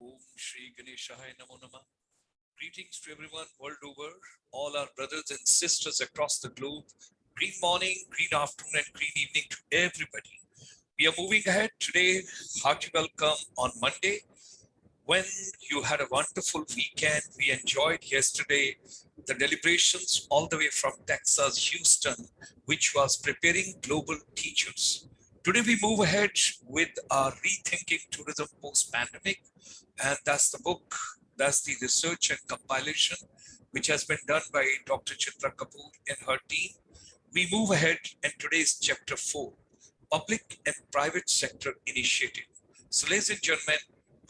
Om Shri Ganeshaya Namo Namah. Greetings to everyone world over, all our brothers and sisters across the globe. Green morning, green afternoon, and green evening to everybody. We are moving ahead today. Hearty welcome on Monday. When you had a wonderful weekend, we enjoyed yesterday the deliberations all the way from Texas, Houston, which was preparing global teachers. Today we move ahead with our Rethinking Tourism Post-Pandemic, and that's the book, that's the research and compilation, which has been done by Dr. Chitra Kapoor and her team. We move ahead, and today's chapter 4, Public and Private Sector Initiative. So ladies and gentlemen,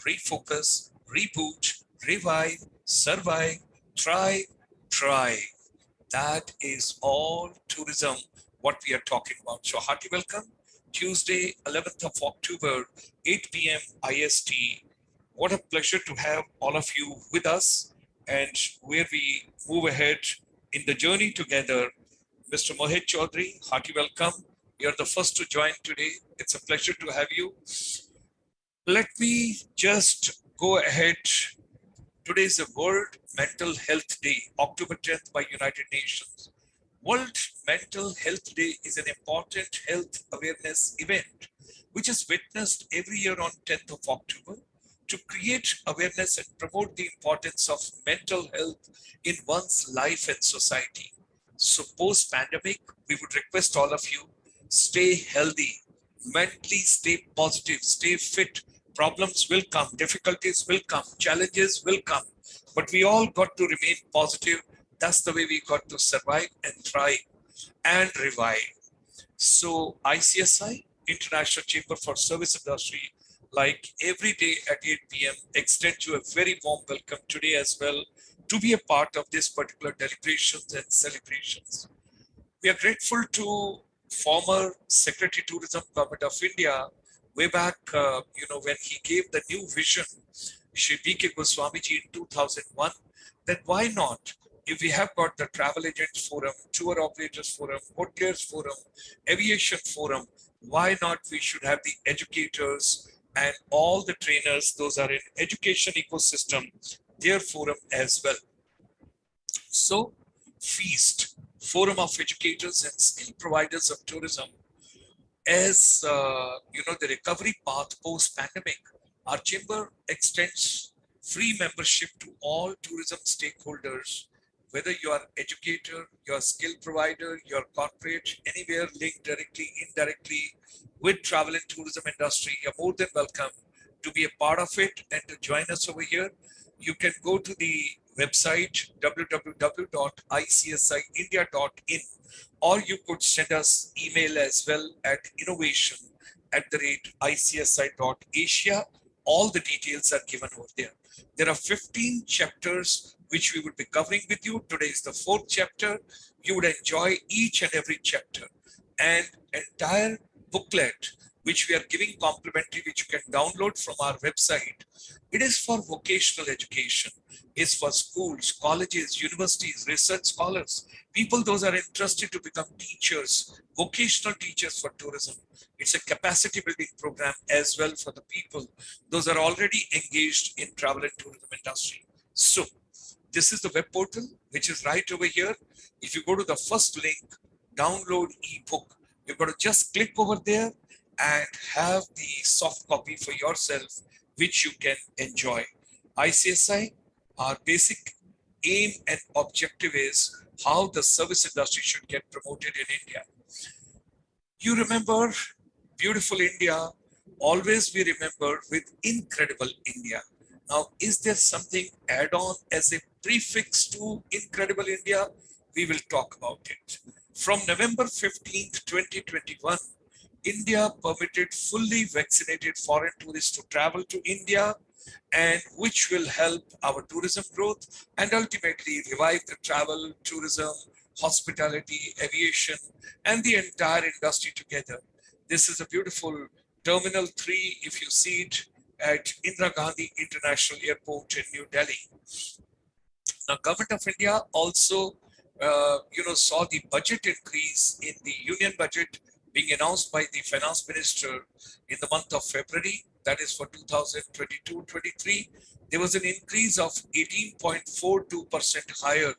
refocus, reboot, revive, survive, thrive, try. That is all tourism, what we are talking about. So hearty welcome. Tuesday, 11th of October, 8 p.m. IST. What a pleasure to have all of you with us, and where we move ahead in the journey together. Mr. Mohit Chaudhary, hearty welcome. You're the first to join today. It's a pleasure to have you. Let me just go ahead. Today is the World Mental Health Day, October 10th by United Nations. World Mental Health Day is an important health awareness event, which is witnessed every year on 10th of October to create awareness and promote the importance of mental health in one's life and society. So post-pandemic, we would request all of you, stay healthy, mentally stay positive, stay fit. Problems will come, difficulties will come, challenges will come, but we all got to remain positive. That's the way we got to survive and thrive and revive. So ICSI, International Chamber for Service Industry, like every day at 8 p.m., extend you a very warm welcome today as well to be a part of this particular deliberations and celebrations. We are grateful to former Secretary Tourism, Government of India, way back, when he gave the new vision, Shri B.K. Goswamiji in 2001, that why not, if we have got the Travel Agents Forum, Tour Operators Forum, Hoteliers Forum, Aviation Forum, why not we should have the educators and all the trainers, those are in education ecosystem, their forum as well. So, FEAST, Forum of Educators and Skill Providers of Tourism, as the recovery path post-pandemic, our chamber extends free membership to all tourism stakeholders, whether you are educator, your skill provider, your corporate, anywhere linked directly, indirectly with travel and tourism industry. You're more than welcome to be a part of it and to join us over here. You can go to the website www.icsiindia.in, or you could send us email as well at innovation@icsi.asia. All the details are given over there. There are 15 chapters which we would be covering with you. Today is the 4th chapter. You would enjoy each and every chapter, and entire booklet which we are giving complimentary, which you can download from our website. It is for vocational education. It's for schools, colleges, universities, research scholars, people those are interested to become teachers, vocational teachers for tourism. It's a capacity building program as well for the people those are already engaged in travel and tourism industry. So this is the web portal, which is right over here. If you go to the first link, download ebook, you've got to just click over there and have the soft copy for yourself, which you can enjoy. ICSI, our basic aim and objective is how the service industry should get promoted in India. You remember beautiful India, always be remembered with incredible India. Now, is there something add-on as a prefix to incredible India? We will talk about it. From November 15th, 2021, India permitted fully vaccinated foreign tourists to travel to India, and which will help our tourism growth and ultimately revive the travel, tourism, hospitality, aviation, and the entire industry together. This is a beautiful Terminal 3, if you see it, at Indira Gandhi International Airport in New Delhi. Now, Government of India also, saw the budget increase in the union budget being announced by the finance minister in the month of February. that is for 2022-23, there was an increase of 18.42% higher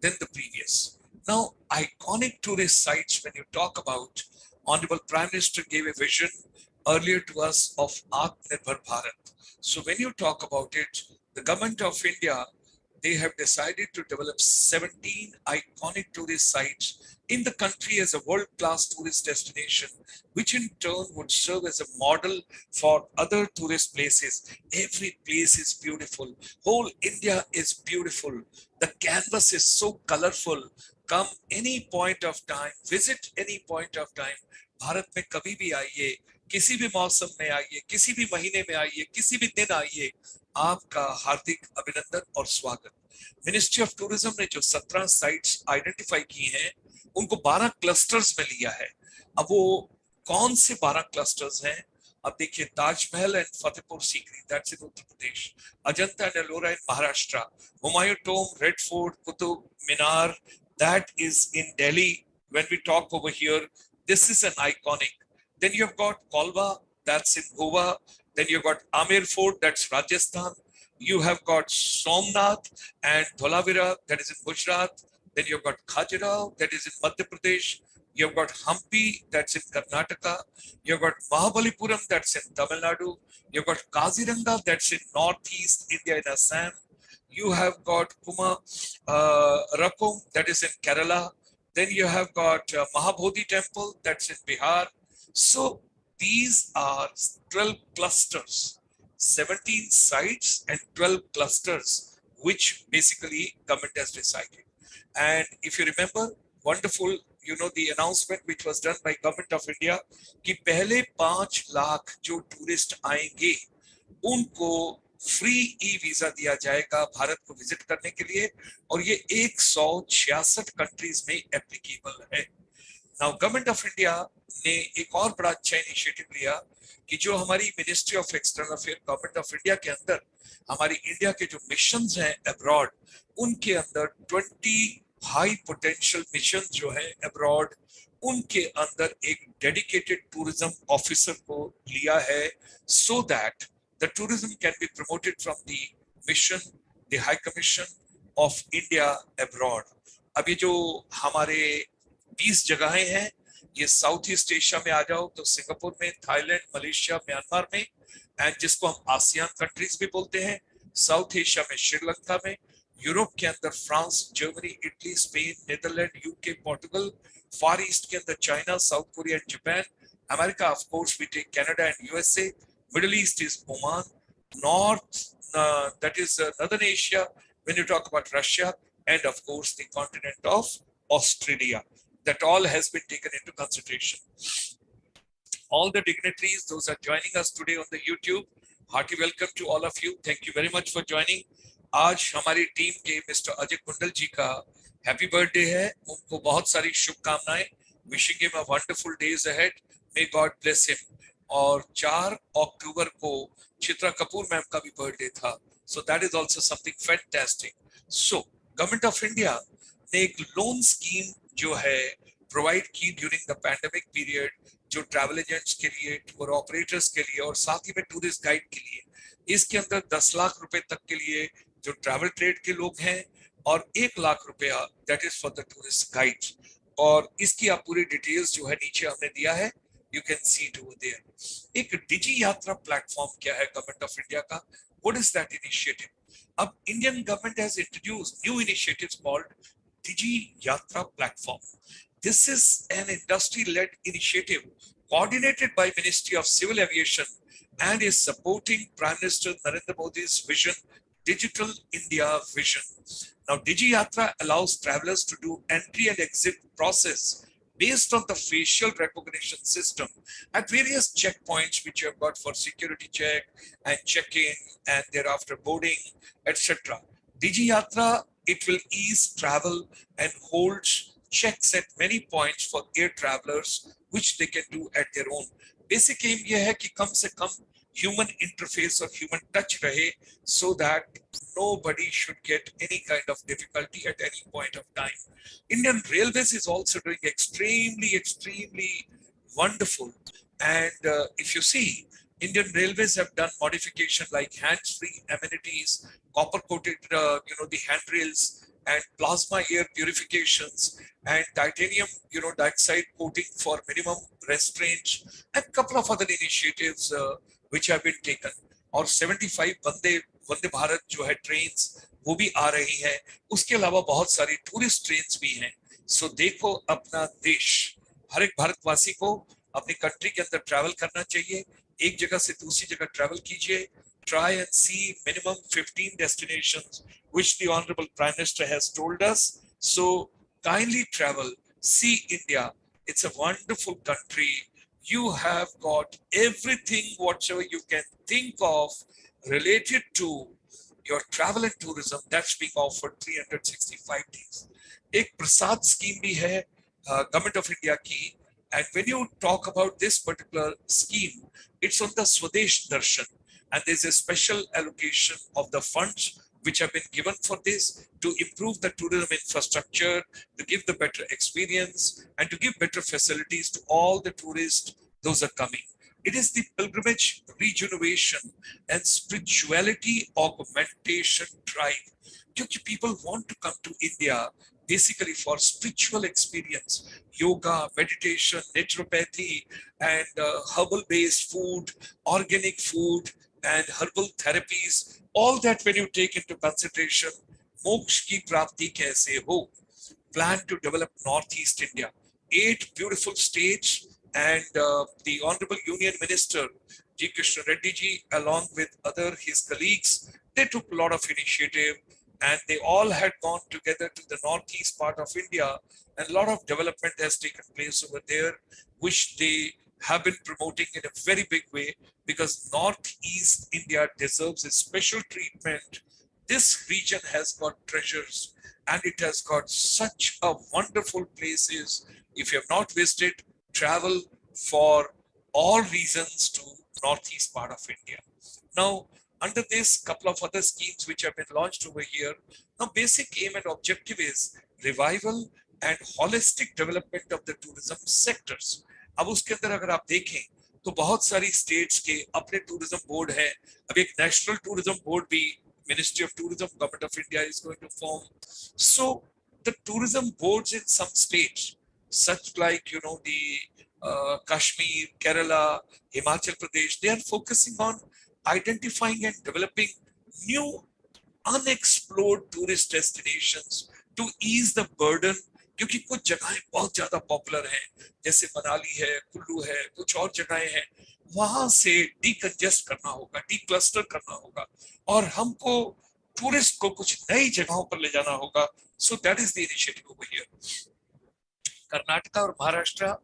than the previous. Now, iconic tourist sites, when you talk about, Honorable Prime Minister gave a vision earlier to us of Atmanirbhar Bharat. So when you talk about it, the government of India, they have decided to develop 17 iconic tourist sites in the country as a world-class tourist destination, which in turn would serve as a model for other tourist places. Every place is beautiful. Whole India is beautiful. The canvas is so colorful. Come any point of time, visit any point of time. Bharat में कभी भी आइए, किसी भी मौसम में आइए, किसी भी महीने में आइए, किसी भी दिन आइए, आपका हार्दिक अभिनंदन और स्वागत। मिनिस्ट्री ऑफ टूरिज्म ने जो 17 साइट्स आइडेंटिफाई की हैं, उनको 12 क्लस्टर्स में लिया है। अब वो कौन से 12 क्लस्टर्स हैं? अब देखिए, Taj Mahal and Fatehpur Sikri, that's in Uttar Pradesh, Ajanta and Ellora in Maharashtra, Humayun Tomé, red fort, Qutub Minar, that is in Delhi. When we talk over here, this is an iconic. Then you've got Kolba, that's in Goa. Then you've got Amir Fort, that's Rajasthan. You have got Somnath and Dholavira, that is in Gujarat. Then you've got Khajuraho, that is in Madhya Pradesh. You've got Hampi, that's in Karnataka. You've got Mahabalipuram, that's in Tamil Nadu. You've got Kaziranga, that's in Northeast India in Assam. You have got Kuma Rakum, that is in Kerala. Then you have got Mahabodhi Temple, that's in Bihar. So these are 12 clusters, 17 sites and 12 clusters, which basically government has decided. And if you remember, wonderful, you know, the announcement which was done by government of India, कि पहले 5 लाख जो tourist आएंगे, उनको free e visa दिया जाएगा भारत को visit करने के लिए, और ये 166 कंट्रीज में एप्लीकेबल है। नाउ गवर्नमेंट ऑफ इंडिया ने एक और बड़ा अच्छा इनिशिएटिव लिया कि जो हमारी ministry of external affair government of India के अंदर हमारी इंडिया के जो मिशंस हैं अब्रॉड, उनके अंदर 20 हाई पोटेंशियल मिशन जो है अब्रॉड, उनके अंदर एक डेडिकेटेड टूरिज्म ऑफिसर को लिया है, so that the tourism can be promoted from the mission, the High Commission of India abroad. अब ये जो हमारे 20 जगहें हैं, ये साउथ ईस्ट एशिया में आ जाओ तो सिंगापुर में, थाईलैंड, मलेशिया, म्यांमार में, एंड जिसको हम आसियान कंट्रीज भी बोलते हैं, साउथ एशिया में श्रीलंका में, यूरोप के अंदर France, Germany, Italy, Spain, Netherlands, UK, Portugal, far east के अंदर China, South Korea and Japan, America of course we take Canada and USA, Middle East is Oman, North, that is Northern Asia, when you talk about Russia, and of course the continent of Australia. That all has been taken into consideration. All the dignitaries, those are joining us today on the YouTube, hearty welcome to all of you. Thank you very much for joining. आज हमारी team के mister Ajay कुंडल जी का happy birthday है, उनको बहुत सारी शुभकामनाएं, wishing him a wonderful days ahead, may God bless him. और 4 अक्टूबर को चित्रा कपूर मैम का भी बर्थडे था, so that is also something fantastic. So government of India ने एक लोन स्कीम जो है प्रोवाइड की ड्यूरिंग द पैंडेमिक पीरियड, जो ट्रैवल एजेंट्स के लिए, टूर ऑपरेटर्स के लिए और साथ ही में टूरिस्ट गाइड के लिए। इसके अंदर 10 लाख रुपए तक के लिए जो ट्रैवल ट्रेड के लोग हैं, और 1 लाख रुपया that is for the tourist guide. और इसकी आप पूरी डिटेल्स जो है नीचे हमने दिया है, you can see it over there. एक डिजी यात्रा प्लेटफॉर्म क्या है गवर्नमेंट ऑफ इंडिया का? What is that initiative? अब Indian government has introduced new initiatives called Digi Yatra platform. This is an industry-led initiative coordinated by Ministry of Civil Aviation and is supporting Prime Minister Narendra Modi's vision, Digital India vision. Now, Digi Yatra allows travelers to do entry and exit process based on the facial recognition system at various checkpoints which you have got for security check and check-in and thereafter boarding, etc. Digi Yatra, it will ease travel and holds checks at many points for air travelers, which they can do at their own. Basic aim ये है कि कम से कम human interface or human touch rahe, so that nobody should get any kind of difficulty at any point of time. Indian Railways is also doing extremely wonderful. And if you see, Indian Railways have done modification like hands-free amenities, copper-coated, the handrails, and plasma air purifications, and titanium, dioxide coating for minimum restraint, and a couple of other initiatives which have been taken. और 75 वंदे भारत जो है trains वो भी आ रही है. उसके अलावा बहुत सारी टूरिस्ट ट्रेन्स भी हैं. सो देखो अपना देश, हर एक भारतवासी को अपनी कंट्री के अंदर ट्रैवल करना चाहिए. एक जगह से दूसरी जगह ट्रैवल कीजिए. Try and see minimum 15 destinations which the Honorable Prime Minister has told us. So kindly travel, see India. It's a wonderful country. You have got everything whatsoever you can think of related to your travel and tourism that's being offered 365 days. एक प्रसाद scheme भी है government of India की. And when you talk about this particular scheme, it's on the Swadesh Darshan, and there's a special allocation of the funds which have been given for this to improve the tourism infrastructure, to give the better experience, and to give better facilities to all the tourists those are coming. It is the pilgrimage regeneration and spirituality augmentation drive. Because people want to come to India basically for spiritual experience, yoga, meditation, naturopathy, and herbal-based food, organic food, and herbal therapies. All that when you take into consideration, moksha ki prapti kaise ho. Plan to develop Northeast India. 8 beautiful states, and the Honorable Union Minister, G. Krishna Reddy ji, along with his colleagues, they took a lot of initiative. And they all had gone together to the northeast part of India, and a lot of development has taken place over there, which they have been promoting in a very big way, because Northeast India deserves a special treatment. This region has got treasures, and it has got such a wonderful places. If you have not visited, travel for all reasons to northeast part of India. Now, under this, couple of other schemes which have been launched over here. Now, basic aim and objective is revival and holistic development of the tourism sectors. अब उसके अंदर अगर आप देखें तो बहुत सारी states के अपने टूरिज्म बोर्ड है. अब एक नेशनल टूरिज्म बोर्ड भी Ministry of Tourism, Government of India is going to form. So the tourism boards in some states, such like the Kashmir, Kerala, Himachal Pradesh, they are focusing on identifying and developing new unexplored tourist destinations to ease the burden. क्योंकि कुछ जगहें बहुत ज्यादा popular हैं, जैसे मनाली है, कुल्लू है, कुछ और जगहें हैं, वहां से डीकंजेस्ट करना होगा, डीक्लस्टर करना होगा, और हमको टूरिस्ट को कुछ नई जगहों पर ले जाना होगा. So that is the initiative over here. Karnataka or Maharashtra,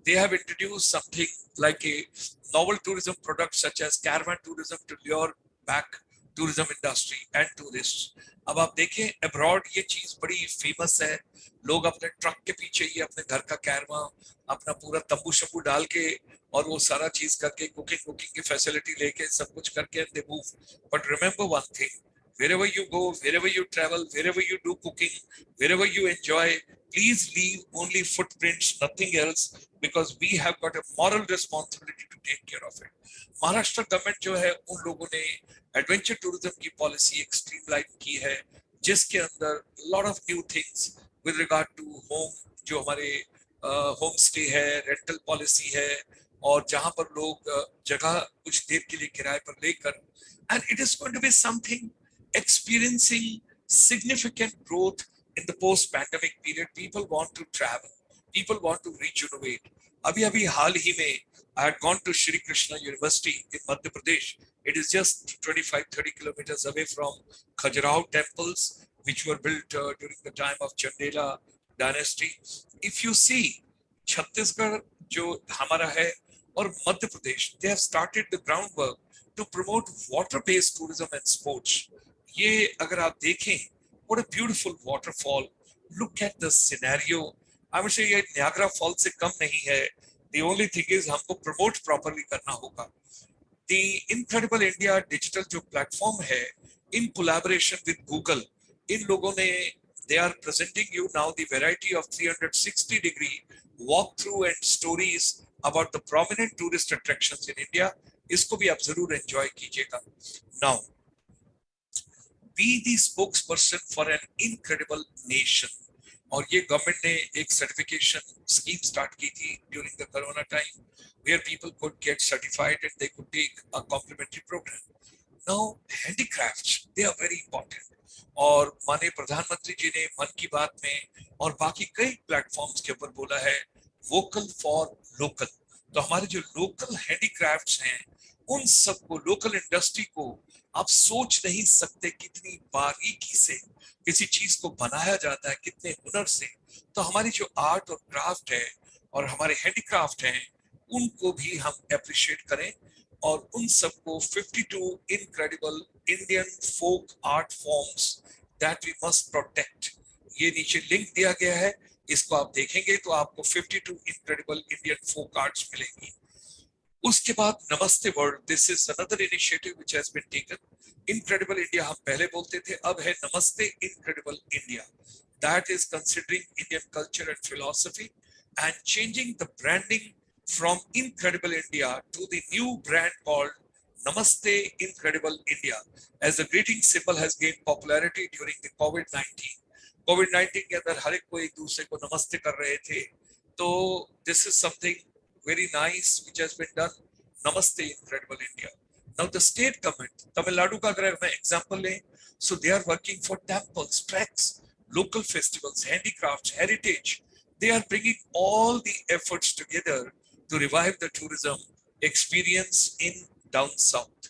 they have introduced something like a novel tourism product such as caravan tourism to lure back tourism industry and tourists. अब आप देखें अब्रॉड ये चीज बड़ी famous है. लोग अपने truck के पीछे ही अपने घर का कैरवा, अपना पूरा तंबू शंबू डाल के और वो सारा चीज करके कुकिंग की फैसिलिटी लेके सब कुछ करके they move. But remember one thing, wherever you go, wherever you travel, wherever you do cooking, wherever you enjoy, please leave only footprints, nothing else, because we have got a moral responsibility to take care of it. Maharashtra government जो है उन लोगों ने adventure tourism की policy एक streamline की है, जिसके अंदर lot of new things with regard to home, जो हमारे होम स्टे है, रेंटल पॉलिसी है, और जहां पर लोग जगह कुछ देर के लिए किराए पर लेकर, and it is going to be something experiencing significant growth in the post-pandemic period. People want to travel. People want to rejuvenate. अभी हाल ही में I had gone to Shri Krishna University in Madhya Pradesh. It is just 25-30 kilometers away from Khajuraho temples, which were built during the time of Chandela dynasty. If you see, Chhattisgarh जो हमारा है और Madhya Pradesh, they have started the groundwork to promote water-based tourism and sports. ये अगर आप देखें, what a beautiful waterfall. Look at the scenario. I would say ये Niagara Falls से कम नहीं है. The only thing is हमको promote properly करना होगा. The Incredible India digital जो platform है, in collaboration with Google, इन लोगों ने they are presenting you now the variety of 360-degree walkthrough and stories about the prominent tourist attractions in India. इसको भी आप जरूर एंजॉय कीजिएगा। Now be the spokesperson for an incredible nation. और ये government ने एक सर्टिफिकेशन स्कीम स्टार्ट की थी during the corona time, where people could get certified and they could take a complimentary program. Now, handicrafts, they are very important. और माननीय प्रधानमंत्री जी ने मन की बात में और बाकी कई प्लेटफॉर्म्स के ऊपर बोला है वोकल फॉर लोकल। तो हमारे जो लोकल हैंडीक्राफ्ट्स हैं उन सबको, लोकल इंडस्ट्री को, आप सोच नहीं सकते कितनी बारीकी से किसी चीज को बनाया जाता है, कितने हुनर से। तो हमारी जो आर्ट और क्राफ्ट है और हमारे हैंडीक्राफ्ट हैं उनको भी हम अप्रिशिएट करें और उन सबको 52 incredible Indian folk art forms that we must protect, ये नीचे लिंक दिया गया है, इसको आप देखेंगे तो आपको 52 इनक्रेडिबल इंडियन फोक आर्ट्स मिलेंगी। उसके बाद Namaste World, this is another initiative which has been taken. Incredible India हम पहले बोलते थे, अब है Namaste Incredible India, that is considering Indian culture and philosophy and changing the branding from Incredible India to the new brand called Namaste Incredible India, as the greeting symbol has gained popularity during the COVID-19. COVID-19 के अंदर हर एक को एक दूसरे को नमस्ते कर रहे थे, तो this is something very nice which has been done. Namaste Incredible India. Now the state government, Tamil Nadu का अगर मैं example लें, so they are working for temples, treks, local festivals, handicrafts, heritage. They are bringing all the efforts together to revive the tourism experience in down south.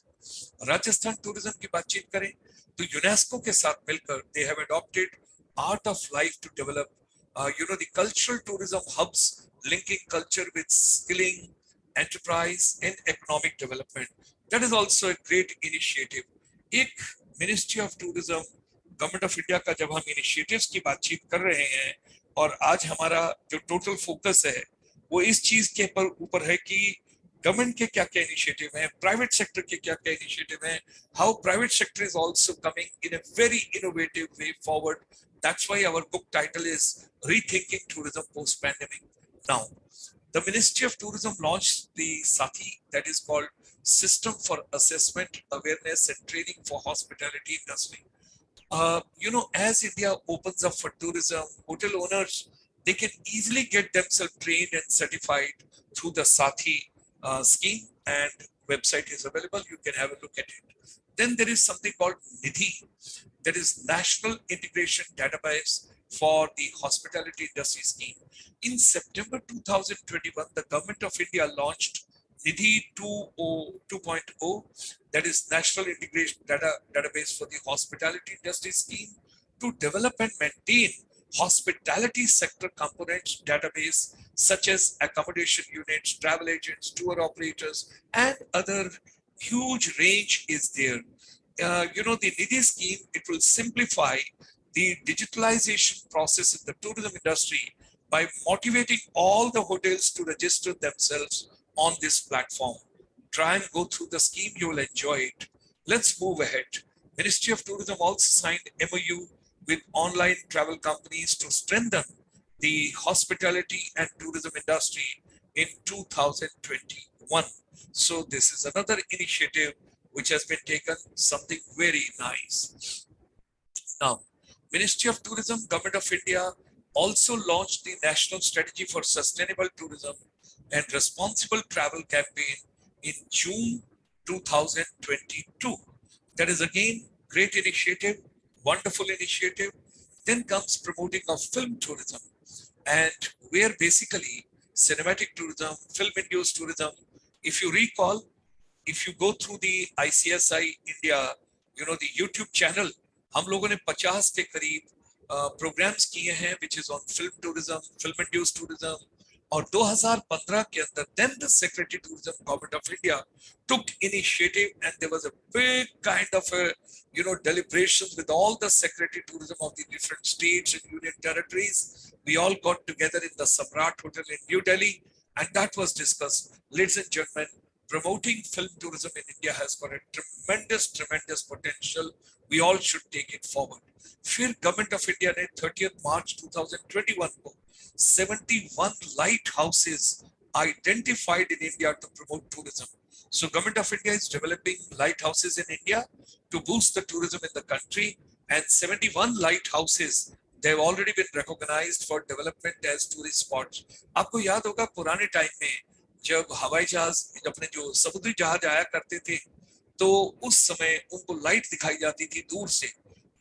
Rajasthan tourism की बातचीत करें तो UNESCO के साथ मिलकर they have adopted art of life to develop the cultural tourism hubs linking culture with skilling, enterprise and economic development. That is also a great initiative. एक Ministry of Tourism, Government of India का जब हम initiatives की बातचीत कर रहे हैं और आज हमारा जो टोटल फोकस है वो इस चीज के ऊपर है कि गवर्नमेंट के क्या क्या इनिशिएटिव हैं, प्राइवेट सेक्टर के क्या क्या इनिशिएटिव हैं, how private sector is also coming in a very innovative way forward. That's why our book title is rethinking tourism post pandemic. Now the ministry of tourism launched the SAATHI, that is called system for assessment, awareness and training for hospitality industry. As India opens up for tourism, hotel owners, they can easily get themselves trained and certified through the Sathi scheme, and website is available. You can have a look at it. Then there is something called NIDHI, that is National Integration Database for the Hospitality Industry Scheme. In September 2021, the Government of India launched NIDHI 2.0, that is National Integration Database for the Hospitality Industry Scheme, to develop and maintain hospitality sector components database such as accommodation units, travel agents, tour operators, and other huge range is there. The NIDHI scheme, it will simplify the digitalization process in the tourism industry by motivating all the hotels to register themselves on this platform. Try and go through the scheme, you will enjoy it. Let's move ahead. Ministry of Tourism also signed MOU with online travel companies to strengthen the hospitality and tourism industry in 2021. So this is another initiative which has been taken, something very nice. Now, Ministry of Tourism, Government of India also launched the National Strategy for Sustainable Tourism and Responsible Travel campaign in June 2022. That is again great initiative, wonderful initiative. Then comes promoting of film tourism, and where basically cinematic tourism, film-induced tourism. If you recall, if you go through the ICSI India, the YouTube channel, हम लोगों ने 50 के करीब programmes किए हैं, which is on film tourism, film-induced tourism. और 2015 के अंदर then the Secretary Tourism, Government of India took initiative, and there was a big kind of deliberations with all the Secretary Tourism of the different states and union territories. We all got together in the Samrat Hotel in New Delhi, and that was discussed. Ladies and gentlemen, promoting film tourism in India has got a tremendous potential. We all should take it forward. फिर Government of India ने 30th March 2021 को 71 lighthouses identified in India to promote tourism. So Government of India is developing lighthouses in India to boost the tourism in the country, and 71 lighthouses, they've already been recognized for development as tourist spots. आपको याद होगा पुराने time में जब हवाई जहाज अपने जो समुद्री जहाज आया करते थे, तो उस समय उनको लाइट दिखाई जाती थी दूर से,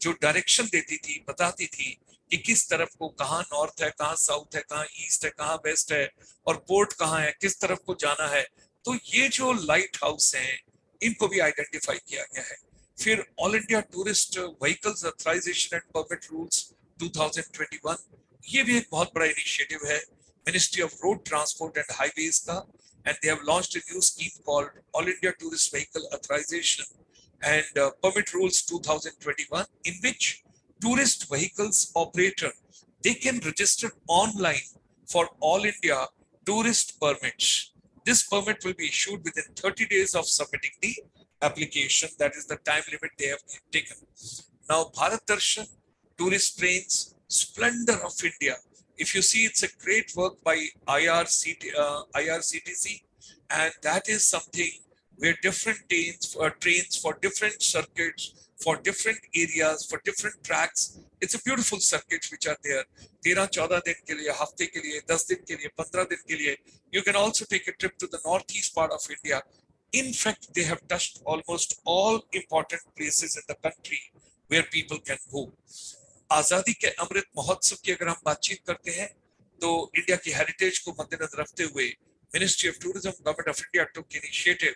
जो डायरेक्शन देती थी, बताती थी कि किस तरफ को, कहाँ नॉर्थ है, कहाँ साउथ है, कहाँ ईस्ट है, कहाँ वेस्ट है, और पोर्ट कहाँ है, किस तरफ को जाना है। तो ये जो लाइट हाउस हैं, इनको भी आइडेंटिफाई किया गया है। फिर all India tourist vehicles authorisation and permit rules 2021, ये भी एक बहुत बड़ा इनिशिएटिव है ministry of road transport and highways का, and they have launched a new scheme called All India Tourist Vehicle Authorization and Permit Rules 2021, in which tourist vehicles operator, they can register online for All India tourist permits. This permit will be issued within 30 days of submitting the application. That is the time limit they have taken. Now, Bharat Darshan tourist trains, Splendor of India. If you see, it's a great work by IRCTC, and that is something where different trains for different circuits, for different areas, for different tracks. It's a beautiful circuits which are there. 13-14 दिन के लिए, हफ्ते के लिए, 10 दिन के लिए, 15 दिन के लिए. You can also take a trip to the northeast part of India. In fact, they have touched almost all important places in the country where people can go. आजादी के अमृत महोत्सव की अगर हम बातचीत करते हैं, तो इंडिया की हेरिटेज को मद्देनजर रखते हुए ministry of tourism, government of India took initiative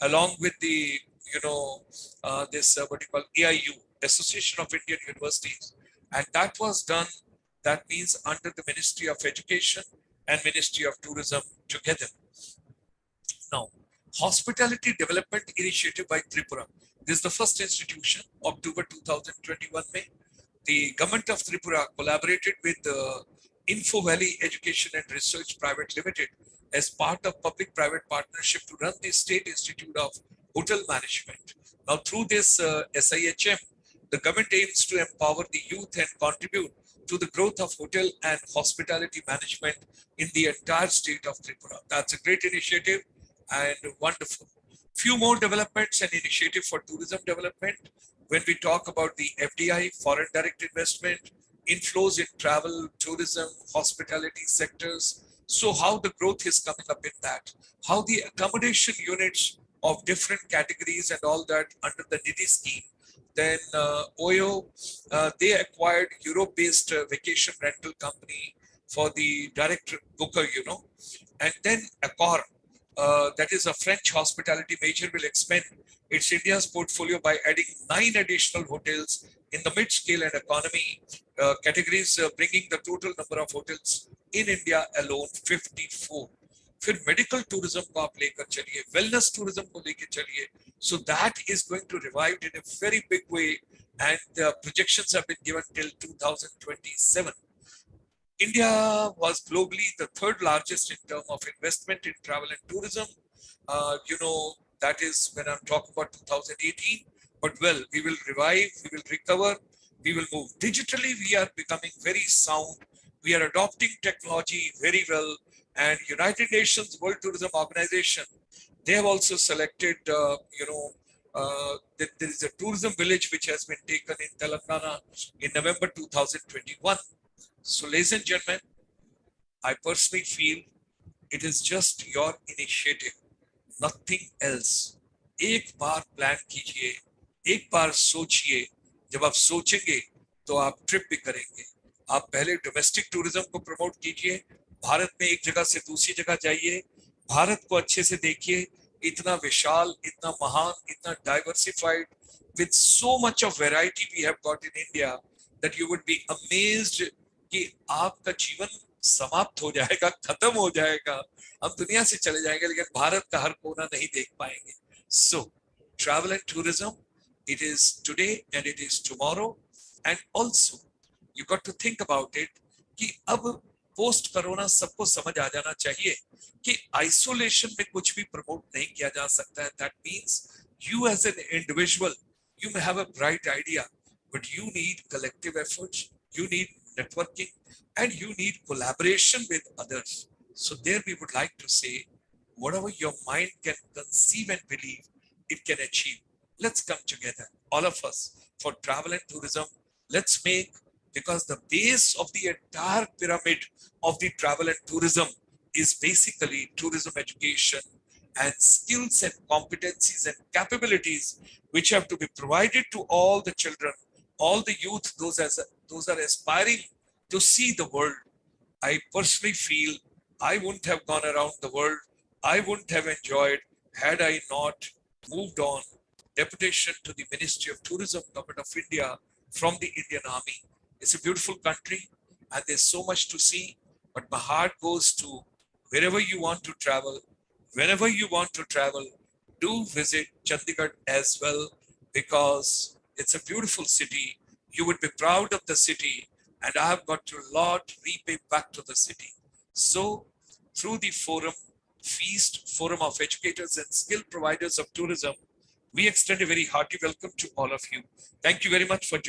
along with the this what you call AIU, Association of Indian Universities, and that was done. That means under the Ministry of Education and Ministry of Tourism together. Now, Hospitality Development Initiative by Tripura. This is the first institution, October 2021 May. The government of Tripura collaborated with Info Valley Education and Research Private Limited as part of public-private partnership to run the State Institute of Hotel Management. Now, through this SIHM, the government aims to empower the youth and contribute to the growth of hotel and hospitality management in the entire state of Tripura. That's a great initiative and wonderful. Few more developments and initiative for tourism development. When we talk about the FDI, foreign direct investment, inflows in travel, tourism, hospitality sectors. So how the growth is coming up in that, how the accommodation units of different categories and all that under the NIDHI scheme. Then OYO, they acquired Europe-based vacation rental company for the direct booker, and then Accor, that is a French hospitality major, will expand its India's portfolio by adding 9 additional hotels in the mid-scale and economy categories, bringing the total number of hotels in India alone 54. फिर medical tourism को आप लेकर चलिए, wellness tourism को लेकर चलिए. So that is going to revive in a very big way, and the projections have been given till 2027. India was globally the third largest in terms of investment in travel and tourism. That is when I'm talking about 2018. But well, we will revive, we will recover, we will move. Digitally, we are becoming very sound. We are adopting technology very well. And United Nations World Tourism Organization, they have also selected, that there is a tourism village which has been taken in Telangana in November 2021. So, ladies and gentlemen, I personally feel it is just your initiative, nothing else. एक बार plan कीजिए, एक बार सोचिए. जब आप सोचेंगे तो आप trip भी करेंगे. आप पहले डोमेस्टिक टूरिज्म को प्रमोट कीजिए. भारत में एक जगह से दूसरी जगह जाइए, भारत को अच्छे से देखिए. इतना विशाल, इतना महान, इतना diversified, with so much of variety we have got in India that you would be amazed कि आपका जीवन समाप्त हो जाएगा, खत्म हो जाएगा. हम दुनिया से चले जाएंगे, लेकिन भारत का हर कोना नहीं देख पाएंगे. So, travel and tourism, it is today and it is tomorrow. And also, you got to think about it कि अब पोस्ट कोरोना सबको समझ आ जाना चाहिए कि आइसोलेशन में कुछ भी प्रमोट नहीं किया जा सकता है. That means you as an individual, you may have a bright idea, but you need collective efforts, you need networking, and you need collaboration with others. So there we would like to say whatever your mind can conceive and believe, it can achieve. Let's come together, all of us, for travel and tourism. Let's make, because the base of the entire pyramid of the travel and tourism is basically tourism education and skills and competencies and capabilities which have to be provided to all the children, all the youth, those are aspiring to see the world. I personally feel I wouldn't have gone around the world. I wouldn't have enjoyed had I not moved on deputation to the Ministry of Tourism, Government of India from the Indian Army. It's a beautiful country and there's so much to see, but my heart goes to wherever you want to travel, whenever you want to travel, do visit Chandigarh as well because it's a beautiful city. You would be proud of the city, and I have got a lot repay back to the city. So, through the forum, Feast, Forum of Educators and Skill Providers of Tourism, we extend a very hearty welcome to all of you. Thank you very much for joining.